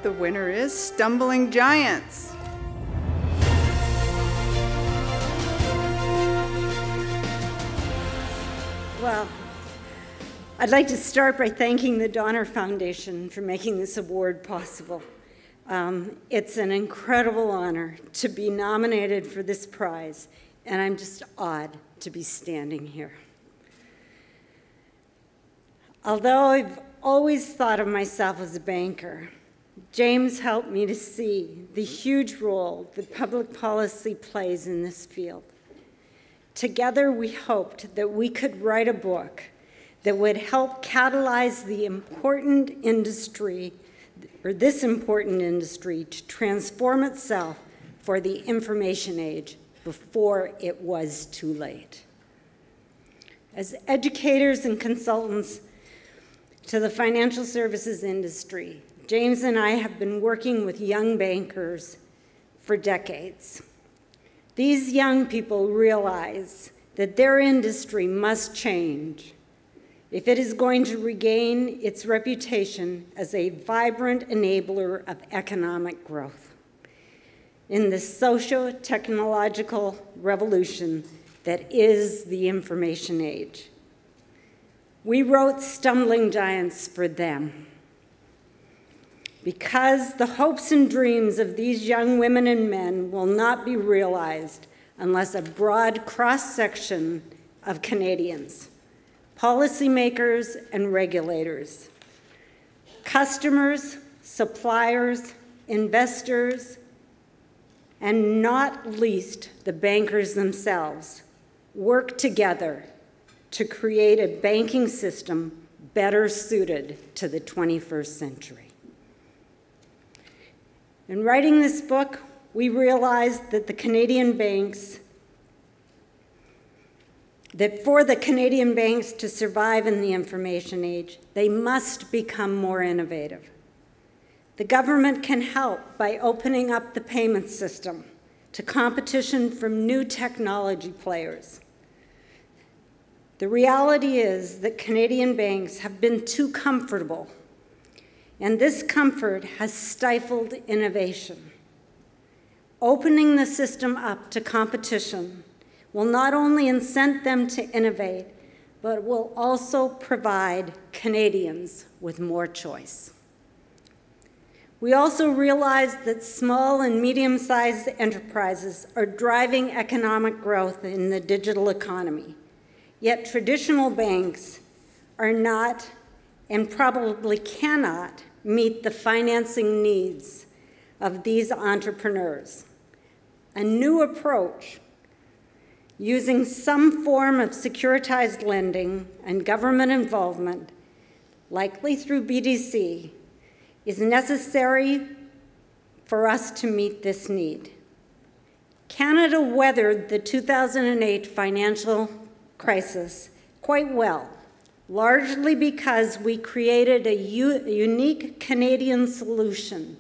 The winner is Stumbling Giants. Well, I'd like to start by thanking the Donner Foundation for making this award possible. It's an incredible honor to be nominated for this prize, and I'm just awed to be standing here. Although I've always thought of myself as a banker, James helped me to see the huge role that public policy plays in this field. Together, we hoped that we could write a book that would help catalyze the important industry, or this important industry, to transform itself for the information age before it was too late. As educators and consultants to the financial services industry, James and I have been working with young bankers for decades. These young people realize that their industry must change if it is going to regain its reputation as a vibrant enabler of economic growth in the socio-technological revolution that is the information age. We wrote Stumbling Giants for them, because the hopes and dreams of these young women and men will not be realized unless a broad cross-section of Canadians, policymakers and regulators, customers, suppliers, investors, and not least the bankers themselves, work together to create a banking system better suited to the 21st century. In writing this book, we realized that for the Canadian banks to survive in the information age, they must become more innovative. The government can help by opening up the payment system to competition from new technology players. The reality is that Canadian banks have been too comfortable, and this comfort has stifled innovation. Opening the system up to competition will not only incent them to innovate, but will also provide Canadians with more choice. We also realize that small and medium-sized enterprises are driving economic growth in the digital economy, yet traditional banks are not and probably cannot meet the financing needs of these entrepreneurs. A new approach using some form of securitized lending and government involvement, likely through BDC, is necessary for us to meet this need. Canada weathered the 2008 financial crisis quite well, largely because we created a unique Canadian solution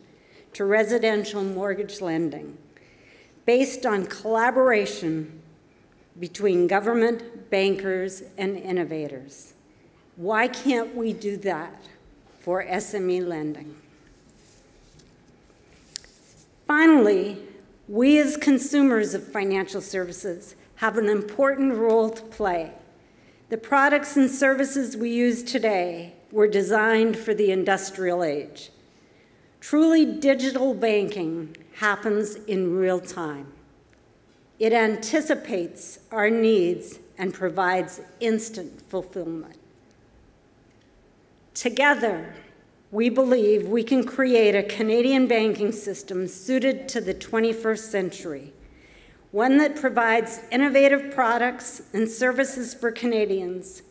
to residential mortgage lending based on collaboration between government, bankers, and innovators. Why can't we do that for SME lending? Finally, we as consumers of financial services have an important role to play. The products and services we use today were designed for the industrial age. Truly digital banking happens in real time. It anticipates our needs and provides instant fulfillment. Together, we believe we can create a Canadian banking system suited to the 21st century, one that provides innovative products and services for Canadians,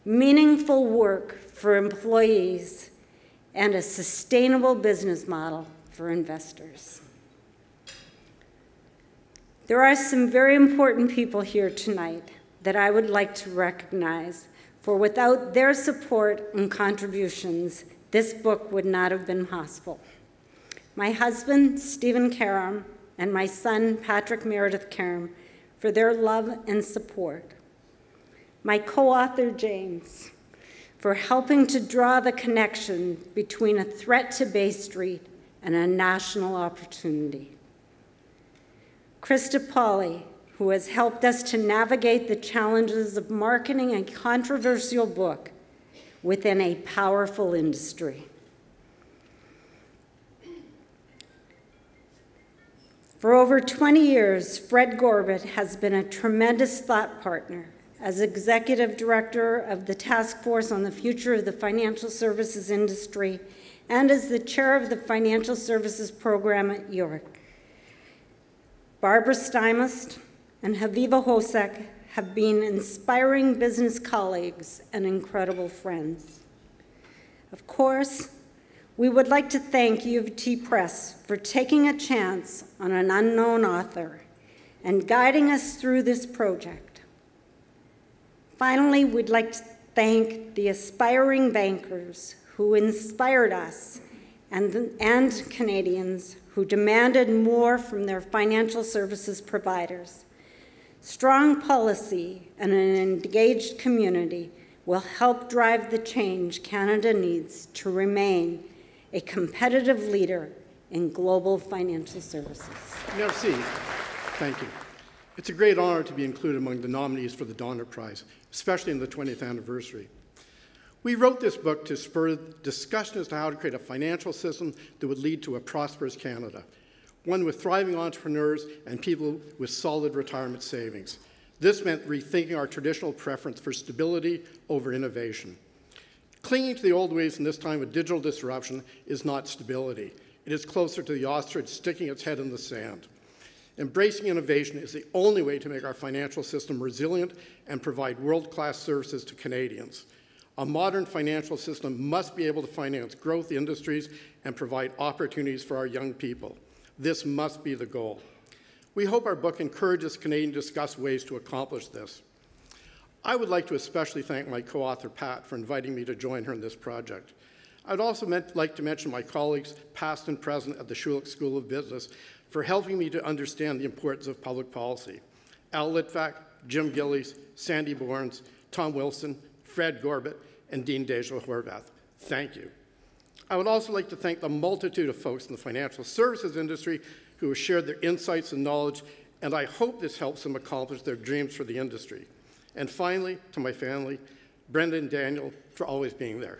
meaningful work for employees, and a sustainable business model for investors. There are some very important people here tonight that I would like to recognize, for without their support and contributions, this book would not have been possible. My husband, Stephen Karam, and my son, Patrick Meredith Karam, for their love and support. My co-author, James, for helping to draw the connection between a threat to Bay Street and a national opportunity. Krista Pauly, who has helped us to navigate the challenges of marketing a controversial book within a powerful industry. For over 20 years, Fred Gorbett has been a tremendous thought partner as Executive Director of the Task Force on the Future of the Financial Services Industry and as the Chair of the Financial Services Program at York. Barbara Stymust and Haviva Hosek have been inspiring business colleagues and incredible friends. Of course, we would like to thank U of T Press for taking a chance on an unknown author and guiding us through this project. Finally, we'd like to thank the aspiring bankers who inspired us and Canadians who demanded more from their financial services providers. Strong policy and an engaged community will help drive the change Canada needs to remain a competitive leader in global financial services. Merci. Thank you. It's a great honor to be included among the nominees for the Donner Prize, especially in the 20th anniversary. We wrote this book to spur discussion as to how to create a financial system that would lead to a prosperous Canada, one with thriving entrepreneurs and people with solid retirement savings. This meant rethinking our traditional preference for stability over innovation. Clinging to the old ways in this time of digital disruption is not stability. It is closer to the ostrich sticking its head in the sand. Embracing innovation is the only way to make our financial system resilient and provide world-class services to Canadians. A modern financial system must be able to finance growth industries and provide opportunities for our young people. This must be the goal. We hope our book encourages Canadians to discuss ways to accomplish this. I would like to especially thank my co-author, Pat, for inviting me to join her in this project. I'd also like to mention my colleagues, past and present, at the Schulich School of Business for helping me to understand the importance of public policy. Al Litvak, Jim Gillies, Sandy Borns, Tom Wilson, Fred Gorbett, and Dean Deja Horvath. Thank you. I would also like to thank the multitude of folks in the financial services industry who have shared their insights and knowledge, and I hope this helps them accomplish their dreams for the industry. And finally, to my family, Brenda and Daniel, for always being there.